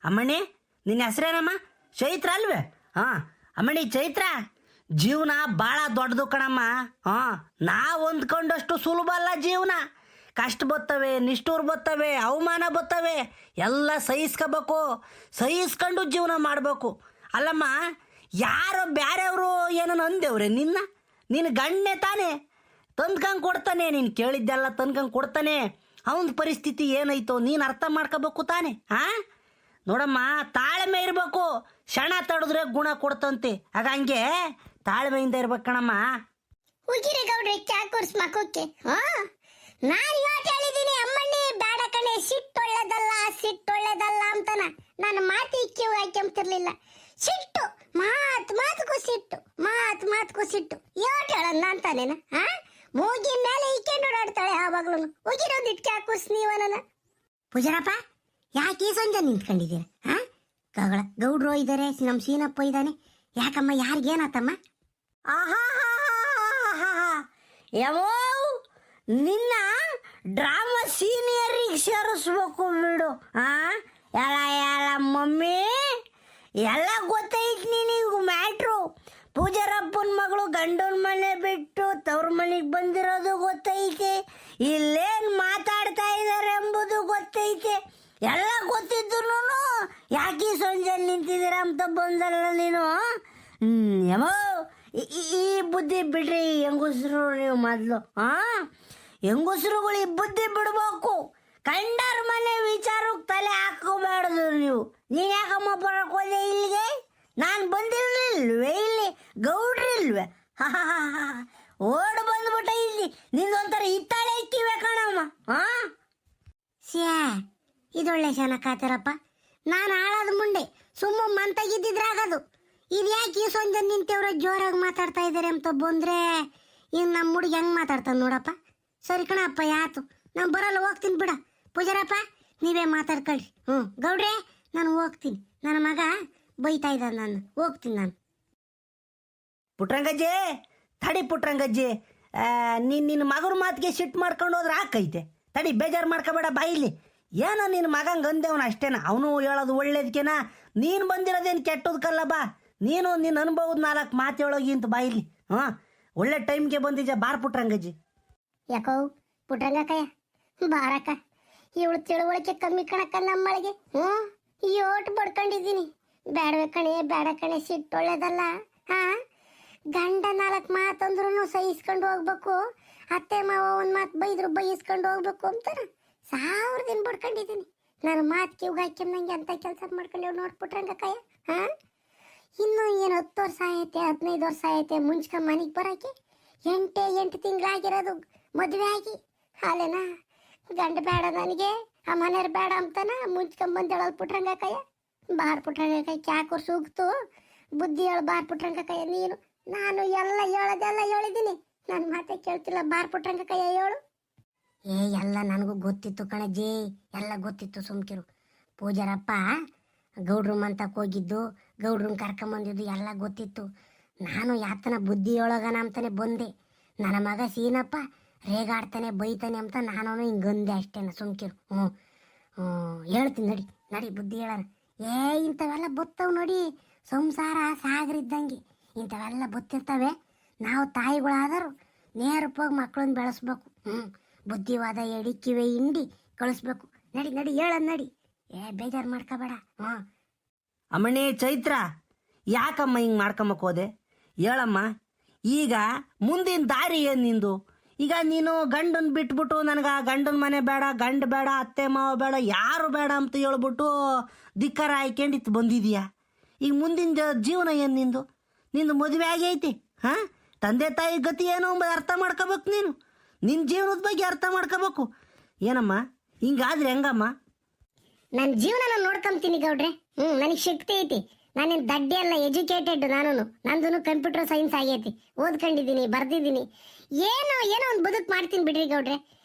ಅಮ್ಮಣ್ಣಿ ನಿನ್ನ ಹೆಸರೇನಮ್ಮ? ಚೈತ್ರ ಅಲ್ವೇ? ಹಾಂ ಅಮ್ಮಣ್ಣಿ ಚೈತ್ರ, ಜೀವನ ಭಾಳ ದೊಡ್ಡದು ಕಣಮ್ಮ. ಹಾಂ, ನಾವು ಹೊಂದ್ಕೊಂಡಷ್ಟು ಸುಲಭ ಅಲ್ಲ ಜೀವನ. ಕಷ್ಟ ಬರ್ತವೆ, ನಿಷ್ಠೂರ್ ಬರ್ತವೆ, ಅವಮಾನ ಬರ್ತವೆ, ಎಲ್ಲ ಸಹಿಸ್ಕೋಬೇಕು. ಸಹಿಸ್ಕೊಂಡು ಜೀವನ ಮಾಡಬೇಕು. ಅಲ್ಲಮ್ಮ, ಯಾರೋ ಬೇರೆಯವರು ಏನೋ ಅಂದೇವ್ರೆ ನಿನ್ನ ಗಂಡನೇ ತಾನೇ ತಂದ್ಕಂಗೆ ಕೊಡ್ತಾನೆ. ನೀನು ಕೇಳಿದ್ದೆಲ್ಲ ತಂದ್ಕಂಗೆ ಕೊಡ್ತಾನೆ. ಅವನ ಪರಿಸ್ಥಿತಿ ಏನೈತೋ ನೀನು ಅರ್ಥ ಮಾಡ್ಕೋಬೇಕು ತಾನೆ. ಹಾಂ ನೋಡಮ್ಮ, ತಾಳ್ಮೆ ಇರಬೇಕು. ಕ್ಷಣ ತಡೆದ್ರೆ ಗುಣ ಕೊಡ್ತಂತೆ. ಹಂಗೆ ತಾಳ್ಮೆಯಿಂದ ಇರ್ಬೇಕು ಕಣಮ್ಮ. ಹೋಗಿರಿ ಗೌಡ್ರೆ, ಚಾ ಕುರ್ಸ್ ಮಕ್ಕಕ್ಕೆ. ನಾನು ಇವತ್ತು ಹೇಳಿದ್ದೀನಿ ಅಮ್ಮಣ್ಣಿ ಬೇಡ ಕಣೆ, ಸಿಟ್ಟೊಳ್ಳೆದಲ್ಲ ಅಂತಾನ. ನನ್ನ ಮಾತಿ ಕಿವಿ ಹಾಕ್ಯಂತಿರ್ಲಿಲ್ಲ. ಸಿಟ್ಟು ಮಾತುಗೂ ಸಿಟ್ಟು ಇವತ್ತು ಹೇಳಲ್ಲ ಅಂತಾನೇನ? ಮೂಗಿ ಮೇಲೆ ಈಕೆಂಡು ಓಡಾಡ್ತಾಳೆ ಯಾವಾಗ್ಲೂ. ಹೋಗಿರೋದಿಟ್ಟು ಚಾ ಕುರ್ಸ್ ನೀವನ. ಪೂಜಾರಪ್ಪ, ಯಾಕೆ ಈ ಸಂಜೆ ನಿಂತ್ಕೊಂಡಿದ್ದೀರ? ಗೌಡ್ರು ಇದ್ದಾರೆ, ನಮ್ಮ ಸೀನಪ್ಪ ಇದ್ದಾನೆ. ಯಾಕಮ್ಮ, ಯಾರಿಗೇನಾತಮ್ಮ? ಯಾವೋ ನಿನ್ನ ಡ್ರಾಮಾ ಸೀನಿಯರಿಗೆ ಸೇರಿಸ್ಬೇಕು ಬಿಡು. ಎಲ್ಲ ಮಮ್ಮಿ ಎಲ್ಲ ಗೊತ್ತೈತಿ ನಿನಗೂ ಮ್ಯಾಟ್ರು. ಪೂಜಾರಪ್ಪನ ಮಗಳು ಗಂಡನ ಮನೆ ಬಿಟ್ಟು ತವ್ರ ಮನೆಗೆ ಬಂದಿರೋದು ಗೊತ್ತೈತೆ. ಇಲ್ಲೇನು ಮಾತಾಡ್ತಾ ಇದ್ದಾರೆ ಎಂಬುದು ಗೊತ್ತೈತೆ. ಎಲ್ಲ ಗೊತ್ತಿದ್ರು ಯಾಕೆ ಸಂಜೆ ನಿಂತಿದ್ದೀರ ಅಂತ ಬಂದಲ್ಲ ನೀನು. ಯಮೋ, ಈ ಬುದ್ಧಿ ಬಿಡ್ರಿ ಹೆಂಗಸರು ನೀವು ಮೊದಲು. ಹೆಂಗಸರುಗಳು ಈ ಬುದ್ಧಿ ಬಿಡ್ಬೇಕು. ಕಂಡರ ಮನೆ ವಿಚಾರಕ್ಕೆ ತಲೆ ಹಾಕೋಬಾರ್ದು ನೀವು. ನೀನು ಯಾಕಮ್ಮ ಬರಕ್ ಹೋದೆ ಇಲ್ಲಿಗೆ? ನಾನು ಬಂದಿರಲಿಲ್ವೇ ಇಲ್ಲಿ? ಗೌಡ್ರಿಲ್ವೇ? ಓಡ್ ಬಂದ್ಬಿಟ್ಟ ಇಲ್ಲಿ. ನಿಂದೊಂಥರ ಹಿತ್ತಾಳೆ ಇಕ್ಕಿವೆ ಕಣಮ್ಮ. ಇದೊಳ್ಳೆ ಚೆನ್ನಾಕಾತಿರಪ್ಪ. ನಾನು ಆಳದ ಮುಂಡೆ ಸುಮ್ಮ ಮಂತಾಗಿದ್ದಿದ್ರಾಗದು. ಇದು ಯಾಕೆ ಈ ಸಂಜೆ ನಿಂತೇವ್ರ ಜೋರಾಗಿ ಮಾತಾಡ್ತಾ ಇದ್ದಾರೆ ಅಂತ ಬಂದ್ರೆ ಇನ್ನು ನಮ್ಮ ಹುಡುಗಿ ಹೆಂಗೆ ಮಾತಾಡ್ತಾನೆ ನೋಡಪ್ಪ. ಸರಿ ಕಣಪ್ಪ, ಯಾತು ನಾನು ಬರಲ್ಲ, ಹೋಗ್ತೀನಿ ಬಿಡ. ಪೂಜಾರಪ್ಪ, ನೀವೇ ಮಾತಾಡ್ಕೊಳ್ರಿ. ಗೌಡ್ರೆ, ನಾನು ಹೋಗ್ತೀನಿ. ನನ್ನ ಮಗ ಬೈತಾ ಇದ್ದ, ನಾನು ಹೋಗ್ತೀನಿ. ನಾನು ಪುಟ್ರಂಗಜ್ಜಿ ತಡಿ. ಪುಟ್ರಂಗಜ್ಜಿ, ನಿನ್ನ ಮಗನ ಮಾತಿಗೆ ಸಿಟ್ಟು ಮಾಡ್ಕೊಂಡು ಹೋದ್ರೆ ಹಾಕೈತೆ. ತಡಿ, ಬೇಜಾರು ಮಾಡ್ಕೋಬೇಡ. ಬಾಯಿಲಿ ಏನೋ ನಿನ್ನ ಮಗಂಗೆ ಅಂದೇವನ ಅಷ್ಟೇನ. ಅವನು ಹೇಳೋದು ಒಳ್ಳೇದಕ್ಕೇನ. ನೀನು ಬಂದಿರೋದೇನು ಕೆಟ್ಟದಕ್ಕಲ್ಲ. ಬಾ, ನೀನು ನಿನ್ನ ಅನುಭವದ 4 ಮಾತು ಹೇಳೋಗಿ ಅಂತ ಬಾಯಿಲಿ. ಒಳ್ಳೆ ಟೈಮ್ಗೆ ಬಂದಿದ್ದೆ. ಬಾರ್ ಪುಟ್ರಂಗಜ್ಜಿ. ಯಾಕೋ ಪುಟ್ರಂಗಕ್ಕಯ್ಯ, ಬಾರಕ್ಕ. ಇವಳು ತಿಳುವಳಿಕೆ ಕಮ್ಮಿ ಕಣಕ್ಕ ನಮ್ಮಳಿಗೆ. ಯೋಟ್ ಬಡ್ಕೊಂಡಿದ್ದೀನಿ. ಬೇಡ ಕಣೆ, ಸಿಟ್ಟೊಳ್ಳೆದಲ್ಲ. ಗಂಡ 4 ಮಾತಂದ್ರೂ ಸಹಿಸ್ಕೊಂಡು ಹೋಗ್ಬೇಕು. ಅತ್ತೆ ಮಾವ ಒಂದು ಮಾತು ಬೈದ್ರು ಬೈಸ್ಕೊಂಡು ಹೋಗ್ಬೇಕು ಅಂತಾರ 1000 ದಿನ ಬಡ್ಕೊಂಡಿದ್ದೀನಿ. ನನ್ನ ಮಾತು ಕಿವ್ಗೆ ಹಾಕ್ಯಂದಂಗೆ ಅಂತ ಕೆಲಸ ಮಾಡ್ಕೊಂಡೇವ್ ನೋಡ್ಬಿಟ್ರಂಗಕ್ಕಯ್ಯ. ಇನ್ನು ಏನು 10 ವರ್ಷ ಆಯ್ತೆ, 15 ವರ್ಷ ಆಯ್ತೆ ಮುಂಚ್ಕ ಮನೆಗೆ ಬರೋಕೆ. 8 ತಿಂಗಳಾಗಿರೋದು ಮದುವೆ ಆಗಿ. ಹಾಲೇನಾ ಗಂಡ ಬೇಡ ನನಗೆ, ಆ ಮನೆಯವ್ರು ಬೇಡ ಅಂತಾನ ಮುಂಚ್ಕೊಂಬಂದು ಹೇಳಲ್ ಪುಟ್ರಂಗಕ್ಕಯ್ಯ. ಬಾರ್ ಪುಟ್ರಂಗಕ್ಕಯ್ಯ, ಕ್ಯಾಕೂರ್ ಸೂಗ್ತು ಬುದ್ಧಿ ಹೇಳು. ಬಾರ್ ಪುಟ್ರಂಗಕ್ಕಯ್ಯ ನೀನು. ನಾನು ಎಲ್ಲ ಹೇಳೋದೆಲ್ಲ ಹೇಳಿದ್ದೀನಿ, ನನ್ನ ಮಾತೆ ಕೇಳ್ತಿಲ್ಲ. ಬಾರ್ ಪುಟ್ರಂಗಕ್ಕಯ್ಯ ಹೇಳು. ಎಲ್ಲ ನನಗೂ ಗೊತ್ತಿತ್ತು ಕಣಜ್ಜಿ, ಎಲ್ಲ ಗೊತ್ತಿತ್ತು. ಸುಮ್ಕಿರು. ಪೂಜಾರಪ್ಪ ಗೌಡ್ರು ಮಂತಕ್ಕೆ ಹೋಗಿದ್ದು, ಗೌಡ್ರನ್ನ ಕರ್ಕೊಂಬಂದಿದ್ದು ಎಲ್ಲ ಗೊತ್ತಿತ್ತು. ನಾನು ಯಾತನ ಬುದ್ಧಿ ಒಳಗನ ಅಂತಾನೆ ಬಂದೆ. ನನ್ನ ಮಗ ಸೀನಪ್ಪ ರೇಗಾಡ್ತಾನೆ ಬೈತಾನೆ ಅಂತ ನಾನು ಹಿಂಗಂದೆ ಅಷ್ಟೇನ. ಸುಮ್ಕಿರು. ಹೇಳ್ತೀನಿ ನಡಿ ಬುದ್ಧಿ ಹೇಳೋಣ. ಇಂಥವೆಲ್ಲ ಬತ್ತವ್ ನೋಡಿ. ಸಂಸಾರ ಸಾಗರಿದ್ದಂಗೆ ಇಂಥವೆಲ್ಲ ಬತ್ತಿರ್ತವೆ. ನಾವು ತಾಯಿಗಳಾದರೂ ನೇರವಾಗಿ ಮಕ್ಕಳನ್ನ ಬೆಳೆಸ್ಬೇಕು. ಬುದ್ಧಿವಾದ ಎಡಿ ಕಿವೆ ಹಿಂಡಿ ಕಳಿಸ್ಬೇಕು. ನಡಿ ಹೇಳೋಣ ನಡಿ. ಬೇಜಾರು ಮಾಡ್ಕೋಬೇಡ. ಅಮ್ಮಣ್ಣಿ ಚೈತ್ರ, ಯಾಕಮ್ಮ ಹಿಂಗೆ ಮಾಡ್ಕೊಂಬಕ್ ಹೋದೆ? ಹೇಳಮ್ಮ. ಈಗ ಮುಂದಿನ ದಾರಿ ಏನು ನಿಂದು? ಈಗ ನೀನು ಗಂಡನ ಬಿಟ್ಬಿಟ್ಟು ನನಗೆ ಗಂಡನ ಮನೆ ಬೇಡ, ಗಂಡ ಬೇಡ, ಅತ್ತೆ ಮಾವ ಬೇಡ, ಯಾರು ಬೇಡ ಅಂತ ಹೇಳ್ಬಿಟ್ಟು ಧಿಕ್ಕಾರ ಹಾಕ್ಯಂಡಿತ್ತು ಬಂದಿದೀಯಾ. ಈಗ ಮುಂದಿನ ಜೀವನ ಏನು ನಿಂದು? ನಿಂದು ಮದುವೆ ಆಗೈತಿ. ತಂದೆ ತಾಯಿ ಗತಿ ಏನು ಅಂಬುದು ಅರ್ಥ ಮಾಡ್ಕೋಬೇಕು. ನೀನು ನಿನ್ನ ಜೀವನದ ಬಗ್ಗೆ ಅರ್ಥ ಮಾಡ್ಕೋಬೇಕು. ಏನಮ್ಮ ಹಿಂಗಾದ್ರೆ ಹೆಂಗಮ್ಮ? ನನ್ನ ಜೀವನ ನಾನು ನೋಡ್ಕೊಂತೀನಿ ಗೌಡ್ರೆ. ನನಗೆ ಶಕ್ತಿ ಐತಿ. ನಾನೇನು ದಡ್ಡಿ ಅಲ್ಲ, ಎಜುಕೇಟೆಡ್. ನಂದು ಕಂಪ್ಯೂಟರ್ ಸೈನ್ಸ್ ಆಗೈತಿ. ಓದ್ಕೊಂಡಿದ್ದೀನಿ, ಬರ್ದಿದ್ದೀನಿ. ಏನೋ ಒಂದು ಬದುಕು ಮಾಡ್ತೀನಿ ಬಿಡ್ರಿ ಗೌಡ್ರೆ.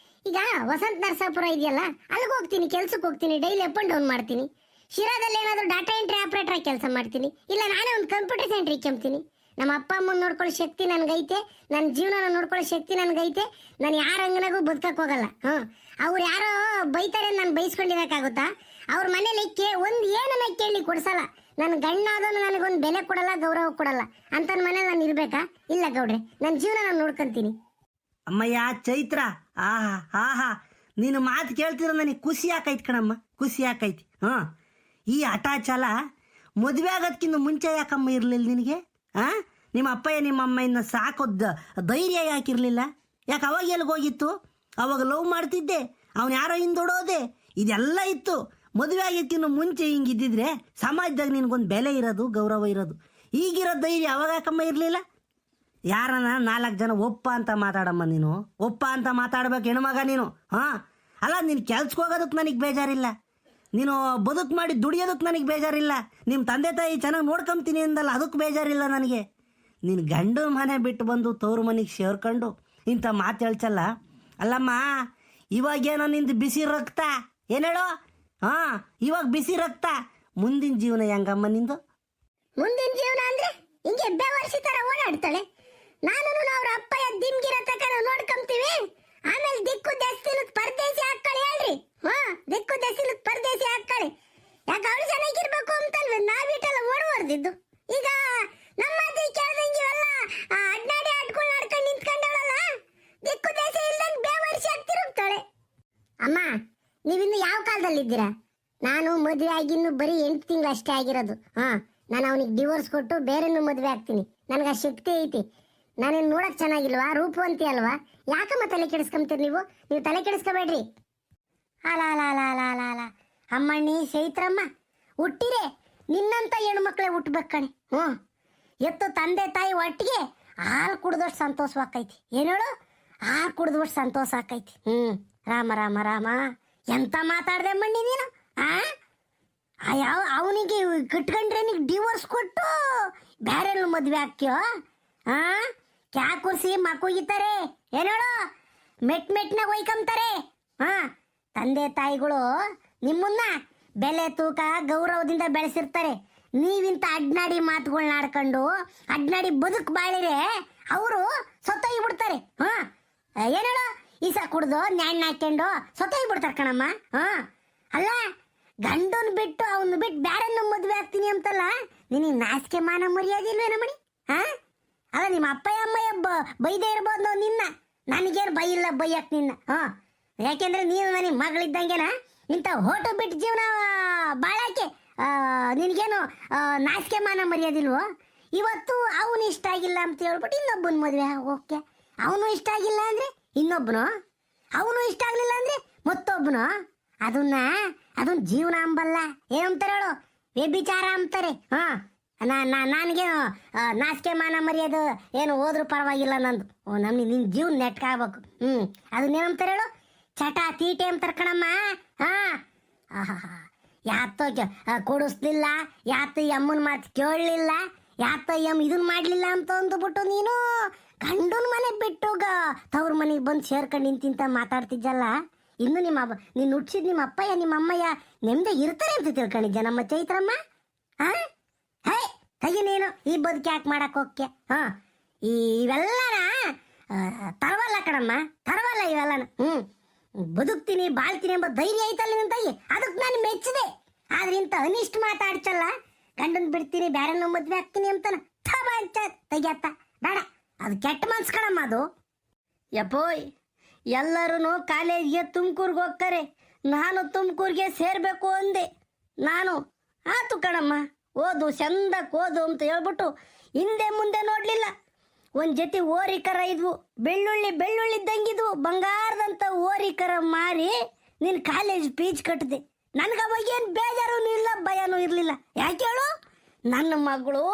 ಈಗ ವಸಂತ ನರಸಾಪುರ ಇದೆಯಲ್ಲ, ಅಲ್ಲಿಗೆ ಹೋಗ್ತೀನಿ, ಕೆಲ್ಸಕ್ಕೆ ಹೋಗ್ತೀನಿ. ಡೈಲಿ ಅಪ್ ಅಂಡ್ ಡೌನ್ ಮಾಡ್ತೀನಿ. ಶಿರಾದಲ್ಲಿ ಏನಾದರೂ ಡಾಟಾ ಎಂಟ್ರಿ ಆಪರೇಟರ್ ಆಗಿ ಕೆಲಸ ಮಾಡ್ತೀನಿ. ಇಲ್ಲ ನಾನೇ ಒಂದು ಕಂಪ್ಯೂಟರ್ ಸೆಂಟ್ರಿಗೆ ಕೆಮ್ತೀನಿ. ನಮ್ಮ ಅಪ್ಪ ಅಮ್ಮನ ನೋಡ್ಕೊಳ್ಳೋ ಶಕ್ತಿ ನನಗೈತೆ. ನನ್ನ ಜೀವನ ನೋಡ್ಕೊಳ್ಳೋ ಶಕ್ತಿ ನನಗೈತೆ. ನಾನು ಯಾರ ಅಂಗನಾಗೂ ಬದುಕಕ್ಕೆ ಹೋಗಲ್ಲ. ಅವ್ರು ಯಾರೋ ಬೈತಾರೆ, ನಾನು ಬೈಸ್ಕೊಂಡಿರೋಕ್ಕಾಗುತ್ತಾ? ಅವ್ರ ಮನೇಲಿ ಒಂದು ಏನನ್ನ ಮನೇಲಿ ಕೊಡ್ಸಲ್ಲ. ನನ್ನ ಗಂಡಾದವನು ನನಗೊಂದು ಬೆಲೆ ಕೊಡಲ್ಲ, ಗೌರವ ಕೊಡಲ್ಲ. ಅಂತನ ಮನೇಲಿ ನಾನು ಇರ್ಬೇಕಾ? ಇಲ್ಲ ಗೌಡ್ರೆ, ನನ್ನ ಜೀವನ ನಾನು ನೋಡ್ಕೊಂತೀನಿ. ಅಮ್ಮಯ್ಯ ಚೈತ್ರ, ಆಹಾ ಆಹಾ, ನೀನು ಮಾತು ಕೇಳ್ತಿರೋ ನನಗೆ ಖುಷಿ ಆಕೈತಿ ಕಣಮ್ಮ, ಖುಷಿ ಆಕೈತಿ. ಹಾಂ, ಈ ಹಠಾಚಲ ಮದುವೆ ಆಗೋದಕ್ಕಿಂತ ಮುಂಚೆ ಯಾಕಮ್ಮ ಇರಲಿಲ್ಲ ನಿನಗೆ? ಹಾಂ, ನಿಮ್ಮ ಅಪ್ಪಯ್ಯ ನಿಮ್ಮ ಅಮ್ಮಯ್ಯನ ಸಾಕೋದು ಧೈರ್ಯ ಯಾಕಿರಲಿಲ್ಲ? ಯಾಕೆ ಅವಾಗ ಎಲ್ಲಿಗೋಗಿತ್ತು? ಅವಾಗ ಲವ್ ಮಾಡ್ತಿದ್ದೆ, ಅವನು ಯಾರೋ ಹಿಂದೊಡೋದೆ, ಇದೆಲ್ಲ ಇತ್ತು. ಮದುವೆ ಆಗಿದ್ದಕ್ಕಿಂತ ಮುಂಚೆ ಹಿಂಗಿದ್ದಿದ್ರೆ ಸಮಾಜದಾಗ ನಿನಗೊಂದು ಬೆಲೆ ಇರೋದು, ಗೌರವ ಇರೋದು. ಈಗಿರೋ ಧೈರ್ಯ ಅವಾಗ ಯಾಕಮ್ಮ ಇರಲಿಲ್ಲ? ಯಾರನ್ನ 4 ಜನ ಒಪ್ಪ ಅಂತ ಮಾತಾಡಮ್ಮ, ನೀನು ಒಪ್ಪ ಅಂತ ಮಾತಾಡ್ಬೇಕು ಹೆಣ್ಮಗ ನೀನು. ಹಾಂ, ಅಲ್ಲ, ನೀನು ಕೆಲ್ಸಕ್ಕೆ ಹೋಗೋದಕ್ಕೆ ನನಗೆ ಬೇಜಾರಿಲ್ಲ, ನೀನು ಬದುಕು ಮಾಡಿ ದುಡಿಯೋದಕ್ಕೆ ನನಗೆ ಬೇಜಾರಿಲ್ಲ, ನಿಮ್ಮ ತಂದೆ ತಾಯಿ ಚೆನ್ನಾಗಿ ನೋಡ್ಕೊಂತೀನಿ ಅಂದಲ್ಲ ಅದಕ್ಕೆ ಬೇಜಾರಿಲ್ಲ ನನಗೆ. ನೀನು ಗಂಡು ಮನೆ ಬಿಟ್ಟು ಬಂದು ತವ್ರ ಮನೆಗೆ ಸೇರ್ಕೊಂಡು ಇಂಥ ಮಾತು ಹೇಳ್ಸಲ್ಲ. ಅಲ್ಲಮ್ಮ, ಇವಾಗೇನೋ ನಿಂದು ಬಿಸಿ ರಕ್ತ, ಏನು ಹೇಳೋ? ಹಾಂ, ಇವಾಗ ಬಿಸಿ ರಕ್ತ, ಮುಂದಿನ ಜೀವನ ಹೆಂಗಮ್ಮ ನಿಂದು? ಮುಂದಿನ ಜೀವನ ಅಂದ್ರೆ ಹಿಂಗೆ ಬೆವರ್ಸಿ ತರ ಓಡಾಡ್ತಾಳೆ. ನಾನು ಅವ್ರ ಅಪ್ಪಯ್ಯ ದಿಮ್ಗಿರ ತಕ ನೋಡ್ಕೊಂತೀವಿ. ಆಮೇಲೆ ದಿಕ್ಕು ದೆಸ್ತಿಲದ ಪರದೇಸಿ ಹಾಕೊಳ್ಳಿ ಹೇಳ್ರಿ. ದಿಕ್ಕು ದೆಸ್ತಿಲದ ಪರದೇಸಿ ಹಾಕೊಳ್ಳಿ. ಯಾಕೆ ಅವ್ರು ಚೆನ್ನಾಗಿರ್ಬೇಕು ಅಂತಲ್ವೇ ನಾವಿಟ್ಟೆಲ್ಲ ಓಡ್ವರ್ದಿದ್ದು. ಈಗ ನಮ್ಮ ಮಾತಿ ಕೇಳ್ದಂಗೆ ಇವೆಲ್ಲ ಅಡ್ನಾಡಿ ಆಡ್ಕೊಂಡು ಆಡ್ಕೊಂಡು ನಿಂತ್ಕೊಂಡವಳಲ್ಲ, ದಿಕ್ಕು ದೇಶ ಇಲ್ದಂಗೆ ಬೇವರ್ಸಿ ಆಗ್ತಿರುತ್ತಾಳೆ. ಅಮ್ಮ, ನೀವಿನ್ನು ಯಾವ ಕಾಲದಲ್ಲಿದ್ದೀರಾ? ನಾನು ಮದುವೆ ಆಗಿನ್ನು ಬರೀ 8 ತಿಂಗಳು ಅಷ್ಟೇ ಆಗಿರೋದು. ನಾನು ಅವನಿಗೆ ಡಿವೋರ್ಸ್ ಕೊಟ್ಟು ಬೇರೆನೂ ಮದುವೆ ಆಗ್ತೀನಿ. ನನಗೆ ಆ ಶಕ್ತಿ ಐತಿ. ನಾನೇನು ನೋಡಕ್ ಚೆನ್ನಾಗಿಲ್ವಾ? ರೂಪವಂತಿ ಅಲ್ವಾ? ಯಾಕಮ್ಮ ತಲೆ ಕೆಡಿಸ್ಕೊಂತೀರಿ ನೀವು ತಲೆ ಕೆಡಿಸ್ಕೋಬೇಡ್ರಿ. ಅಲ ಅಲ ಅಲ ಅಲ ಅಲ ಅಲ ಅಮ್ಮಣ್ಣಿ ಚೈತ್ರಮ್ಮ, ಹುಟ್ಟಿರೆ ನಿನ್ನಂತ ಹೆಣ್ಮಕ್ಳೇ ಹುಟ್ಟಬೇಕು ಕಣೆ. ಎತ್ತು ತಂದೆ ತಾಯಿ ಒಟ್ಟಿಗೆ ಹಾಲು ಕುಡ್ದಷ್ಟು ಸಂತೋಷವಾಕೈತಿ. ಏನು ಹೇಳು? ಹಾಲು ಕುಡ್ದಷ್ಟು ಸಂತೋಷ ಆಕೈತಿ. ರಾಮ ರಾಮ ರಾಮ, ಎಂತ ಮಾತಾಡ್ದೆ ಮಣ್ಣಿ ನೀನು? ಯಾವ ಅವನಿಗೆ ಕಟ್ಕೊಂಡ್ರೆ ನೀನು ಡಿವೋರ್ಸ್ ಕೊಟ್ಟು ಬೇರೆಲ್ಲ ಮದುವೆ ಹಾಕ್ಯೋ? ಕ್ಯಾ ಕುರ್ಸಿ ಮಕ್ಕುಗಿತಾರೆ, ಏನು ಹೇಳು? ಮೆಟ್ನಾಗ ಒಯ್ಕೊಂತಾರೆ. ತಂದೆ ತಾಯಿಗಳು ನಿಮ್ಮನ್ನ ಬೆಲೆ ತೂಕ ಗೌರವದಿಂದ ಬೆಳೆಸಿರ್ತಾರೆ. ನೀವಿಂತ ಅಡ್ನಾಡಿ ಮಾತುಗಳನ್ನ ಆಡ್ಕೊಂಡು ಅಡ್ನಾಡಿ ಬದುಕು ಬಾಳಿರೆ ಅವರು ಸತ್ತೋಗಿ ಬಿಡ್ತಾರೆ. ಏನು ಹೇಳು? ಈಸ ಕುಡ್ದು ನ್ಯಾಣ್ಣ ಹಾಕೊಂಡು ಸತ್ತೋಗಿ ಬಿಡ್ತಾರೆ ಕಣಮ್ಮ. ಅಲ್ಲ, ಗಂಡನ್ ಬಿಟ್ಟು ಅವನು ಬಿಟ್ಟು ಬ್ಯಾರನ್ನ ಮದುವೆ ಆಗ್ತೀನಿ ಅಂತಲ್ಲ, ನಿನಗೆ ನಾಚಿಕೆ ಮಾನ ಮರ್ಯಾದಿಲ್ವೇನ ಮಣಿ? ಅಲ್ಲ, ನಿಮ್ಮ ಅಪ್ಪಯ್ಯ ಅಮ್ಮಯ್ಯ ಬೈದೇ ಇರ್ಬೋದು ನಾವು ನಿನ್ನ. ನನಗೇನು ಬೈಯಿಲ್ಲ ಬೈಯಕ್ ನಿನ್ನ. ಯಾಕೆಂದ್ರೆ ನೀನು ನನಗೆ ಮಗಳಿದ್ದಂಗೆನ ಇಂಥ ಹೋಟು ಬಿಟ್ಟು ಜೀವನ ಬಾಳಾಕೆ ನಿನಗೇನು ನಾಚಿಕೆ ಮಾನ ಮರ್ಯಾದಿಲ್ವೋ? ಇವತ್ತು ಅವನು ಇಷ್ಟ ಆಗಿಲ್ಲ ಅಂತ ಹೇಳ್ಬಿಟ್ಟು ಇನ್ನೊಬ್ಬನ ಮದುವೆ ಓಕೆ, ಅವನು ಇಷ್ಟ ಆಗಿಲ್ಲ ಅಂದ್ರೆ ಇನ್ನೊಬ್ಬನು, ಅವನು ಇಷ್ಟ ಆಗಲಿಲ್ಲ ಅಂದ್ರೆ ಮತ್ತೊಬ್ಬನು. ಅದನ್ನ ಜೀವನ ಅಂಬಲ್ಲ, ಏನಂತಾರೆ ಹೇಳು? ವ್ಯಭಿಚಾರ ಅಂತಾರೆ. ನನಗೇನು ನಾಚಿಕೆ ಮಾನ ಮರ್ಯಾದೆ ಏನು ಹೋದ್ರೂ ಪರವಾಗಿಲ್ಲ ನಂದು. ನಮ್ಗೆ ನಿನ್ನ ಜೀವನ ನೆಟ್ಕಾಗ್ಬೇಕು. ಅದನ್ನೇನಂತಾರೆ ಹೇಳು? ಚಟ ತೀಟೆ ಅಂತಾರೆ ಕಣಮ್ಮ. ಯಾತೋ ಕೊಡಿಸ್ಲಿಲ್ಲ, ಯಾತ ಅಮ್ಮನ ಮಾತು ಕೇಳಲಿಲ್ಲ, ಯಾತ ಇದನ್ನ ಮಾಡಲಿಲ್ಲ ಅಂತ ಅಂದ್ಬಿಟ್ಟು ನೀನು ಗಂಡನ ಮನೆ ಬಿಟ್ಟು ತವ್ರ ಮನೆಗೆ ಬಂದು ಸೇರ್ಕೊಂಡು ನಿಂತಿಂತ ಮಾತಾಡ್ತಿದ್ದಲ್ಲ. ಇನ್ನು ನೀನು ಹುಟ್ಟಿಸಿದ ನಿಮ್ಮ ಅಪ್ಪಯ್ಯ ನಿಮ್ಮ ಅಮ್ಮಯ್ಯ ನೆಮ್ಮದಿ ಇರ್ತಾರೆ ಅಂತ ತಿಳ್ಕೊಂಡಿದ್ದೆ ನಮ್ಮ ಚೈತ್ರಮ್ಮ? ಹೇ ತೆಗಿ ನೀನು ಈ ಬದುಕು ಯಾಕೆ ಮಾಡಕ್ಕೆ ಹೋಗ್ಕೆ? ಇವೆಲ್ಲನ ತರವಲ್ಲ ಕಣಮ್ಮ, ತರವಲ್ಲ ಇವೆಲ್ಲನ. ಬದುಕ್ತೀನಿ ಬಾಳ್ತೀನಿ ಎಂಬ ಧೈರ್ಯ ಐತಲ್ಲ ನಿನ್ನ ತಾಯಿ, ಅದಕ್ಕೆ ನಾನು ಮೆಚ್ಚಿದೆ. ಆದ್ರೆ ಇಂಥ ಅನಿಷ್ಟ ಮಾತಾಡ್ಸಲ್ಲ, ಗಂಡನ್ ಬಿಡ್ತೀನಿ ಬ್ಯಾರನ್ನ ಮದ್ವೆ ಆಗ್ತೀನಿ ಅಂತಾನ ತೆಗಿಯತ್ತ ಬೇಡ, ಅದು ಕೆಟ್ಟ ಮನ್ಸು ಕಣಮ್ಮ ಅದು. ಯಪ್ಪೋಯ್, ಎಲ್ಲರೂ ಕಾಲೇಜ್ಗೆ ತುಮಕೂರ್ಗೆ ಹೋಗ್ತಾರೆ, ನಾನು ತುಮಕೂರಿಗೆ ಸೇರಬೇಕು ಅಂದೆ. ನಾನು ಆತು ಕಣಮ್ಮ, ಓದು ಚಂದಕ್ಕೆ ಓದು ಅಂತ ಹೇಳ್ಬಿಟ್ಟು ಹಿಂದೆ ಮುಂದೆ ನೋಡಲಿಲ್ಲ. ಒಂದು ಜೊತೆ ಓರಿಕರ ಇದ್ವು, ಬೆಳ್ಳುಳ್ಳಿ ಇದ್ದಂಗಿದ್ವು, ಬಂಗಾರದಂಥ ಓರಿಕರ ಮಾರಿ ನಿನ್ನ ಕಾಲೇಜ್ ಫೀಸ್ ಕಟ್ಟಿದೆ. ನನಗೆ ಅವಾಗ ಏನು ಬೇಜಾರೂ ಇಲ್ಲ, ಭಯನೂ ಇರಲಿಲ್ಲ. ಯಾಕೆ ಹೇಳು? ನನ್ನ ಮಗಳು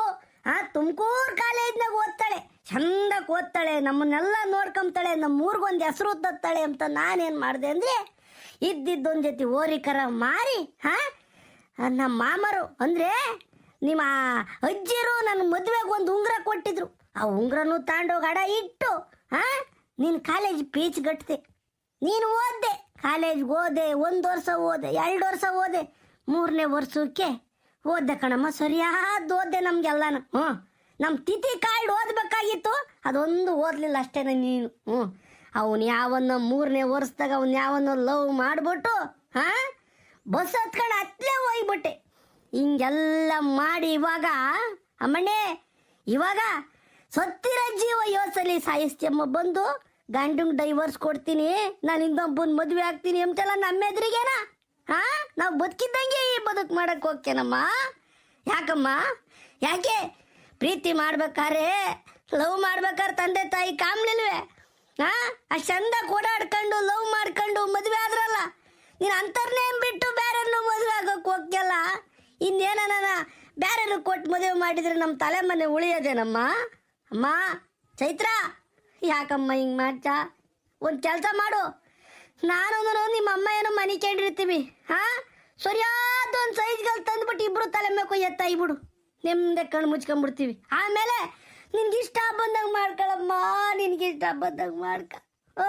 ತುಮಕೂರು ಕಾಲೇಜ್ನಾಗ ಓದ್ತಾಳೆ, ಚಂದಕ್ಕೆ ಓದ್ತಾಳೆ, ನಮ್ಮನ್ನೆಲ್ಲ ನೋಡ್ಕೊಂತಾಳೆ, ನಮ್ಮ ಊರಿಗೊಂದು ಹೆಸರು ತತ್ತಾಳೆ ಅಂತ ನಾನೇನು ಮಾಡಿದೆ ಅಂದರೆ ಇದ್ದಿದ್ದೊಂದು ಜೊತೆ ಓರಿಕರ ಮಾರಿ ನಮ್ಮ ಮಾಮರು ಅಂದರೆ ನಿಮ್ಮ ಅಜ್ಜಿರು ನನ್ನ ಮದುವೆಗೆ ಒಂದು ಉಂಗುರ ಕೊಟ್ಟಿದ್ರು. ಆ ಉಂಗುರನು ತಾಂಡೋಗಿ ಅಡ ಇಟ್ಟು ನೀನು ಕಾಲೇಜ್ ಫೀಸ್ ಕಟ್ಟಿದೆ. ನೀನು ಓದ್ದೆ, ಕಾಲೇಜ್ಗೆ ಓದೆ, 1 ವರ್ಷ ಓದೆ, 2 ವರ್ಷ ಓದೆ, 3ನೇ ವರ್ಷಕ್ಕೆ ಓದ್ದೆ ಕಣಮ್ಮ. ಸರಿಯಾದ ಓದ್ದೆ ನಮ್ಗೆಲ್ಲಾನು. ನಮ್ಮ ತಿಥಿ ಕಾರ್ಡ್ ಓದಬೇಕಾಗಿತ್ತು, ಅದೊಂದು ಓದಲಿಲ್ಲ ಅಷ್ಟೇ ನೀನು. ಅವನು ಯಾವನ್ನ 3ನೇ ವರ್ಷದಾಗ ಅವನು ಯಾವನ್ನ ಲವ್ ಮಾಡಿಬಿಟ್ಟು ಬಸ್ ಹತ್ಕೊಂಡು ಅತ್ಲೇ ಹೋಗ್ಬಿಟ್ಟೆ. ಹಿಂಗೆಲ್ಲ ಮಾಡಿ ಇವಾಗ ಅಮ್ಮಣ್ಣೆ ಇವಾಗ ಸತ್ತಿರ ಜೀವ ಯೋಸಲಿ ಸಾಯಿಸ್ತಿಯಮ್ಮ ಬಂದು ಗಂಡಂಗೆ ಡೈವರ್ಸ್ ಕೊಡ್ತೀನಿ, ನಾನು ಇನ್ನೊಬ್ಬನ ಮದುವೆ ಆಗ್ತೀನಿ ಅಂತೆಲ್ಲ ನಮ್ಮ ಎದುರಿಗೇನ? ಹಾ, ನಾವು ಬದುಕಿದ್ದಂಗೆ ಈ ಬದುಕು ಮಾಡಕ್ಕೆ ಹೋಗ್ತೇನಮ್ಮ. ಯಾಕಮ್ಮ? ಯಾಕೆ ಪ್ರೀತಿ ಮಾಡ್ಬೇಕಾದ್ರೆ ಲವ್ ಮಾಡ್ಬೇಕಾದ್ರೆ ತಂದೆ ತಾಯಿ ಕಾಮ್ಲಿಲ್ವೇ? ಹಾ, ಅಷ್ಟು ಚಂದ ಓಡಾಡ್ಕೊಂಡು ಲವ್ ಮಾಡ್ಕೊಂಡು ಮದುವೆ ಆದ್ರಲ್ಲ, ನೀನು ಅಂತರ್ನೇ ಬಿಟ್ಟು ಬೇರೆಯವ್ರನ್ನ ಮದುವೆ ಆಗೋಕೆ ಹೋಗ್ಯಲ್ಲ. ಇನ್ನೇನ ಬೇರೆಯವ್ರು ಕೊಟ್ಟು ಮದುವೆ ಮಾಡಿದ್ರೆ ನಮ್ಮ ತಲೆ ಮನೆ ಉಳಿಯೋದೇನಮ್ಮ? ಅಮ್ಮ ಚೈತ್ರ, ಯಾಕಮ್ಮ ಹಿಂಗೆ ಮಾಡ್ತಾ? ಒಂದು ಕೆಲಸ ಮಾಡು, ನಾನು ನಿಮ್ಮ ಅಮ್ಮ ಏನೋ ಮನೆ ಕೇಳಿರ್ತೀವಿ. ಹಾಂ, ಸರಿಯಾದ ಒಂದು ಸೈಜ್ಗಳು ತಂದ್ಬಿಟ್ಟು ಇಬ್ಬರು ತಲೆ ಮೇಲೆ ಕೊಯ್ಯತ್ತ ಇಬಿಡು, ನೆಮ್ಮದಿ ಕಣ್ಣು ಮುಚ್ಕೊಂಡ್ಬಿಡ್ತೀವಿ. ಆಮೇಲೆ ನಿನ್ಗಿಷ್ಟ ಬಂದಂಗೆ ಮಾಡ್ಕೊಳಮ್ಮ, ನಿನ್ಗಿಷ್ಟ ಬಂದಂಗೆ ಮಾಡ್ಕ. ಓ,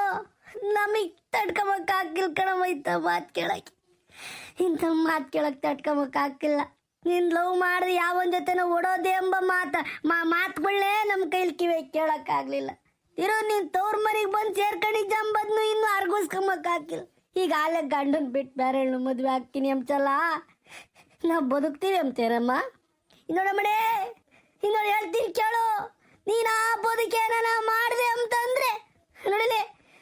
ನಮಗೆ ತಡ್ಕೊಳಕ್ಕಾಗಿಲ್ಲ ಕಣಮ್ಮ ಇಂಥ ಮಾತು ಕೇಳಕ್ಕೆ. ಇಂಥ ಮಾತು ಕೇಳಕ್ಕೆ ತಡ್ಕೊಳಕ್ಕಾಗಿಲ್ಲ. ನೀನು ಲವ್ ಮಾಡಿದ್ರೆ ಯಾವನ ಜೊತೆನೋ ಓಡೋದೆ ಎಂಬ ಮಾತುಗಳನ್ನೇ ನಮ್ಮ ಕೈಲಿ ಕಿವಿ ಕೇಳೋಕ್ಕಾಗಲಿಲ್ಲ. ಇರೋ ನೀನು ತವ್ರ ಮನೆಗೆ ಬಂದು ಸೇರ್ಕೊಂಡಿದ್ದ ಅಂಬದ್ನು ಇನ್ನೂ ಅರ್ಗಿಸ್ಕೊಂಬಕ್ಕಾಗಿಲ್ಲ. ಈಗ ಆಲೆ ಗಂಡನ ಬಿಟ್ಟು ಬೇರೆ ಹೆಣ್ಣು ಮದುವೆ ಆಗ್ತೀನಿ ಅಂಚಲ್ಲ, ನಾವು ಬದುಕ್ತೀವಿ ಅಂತೇನಮ್ಮ? ಇನ್ನೋಡಮ್ಮಡೆ, ಇನ್ನೋಡು ಹೇಳ್ತೀನಿ ಕೇಳು, ನೀನು ಆ ಬದುಕೇನ ಮಾಡಿದೆ ಅಂತಂದ್ರೆ ನೋಡಿಲಿ,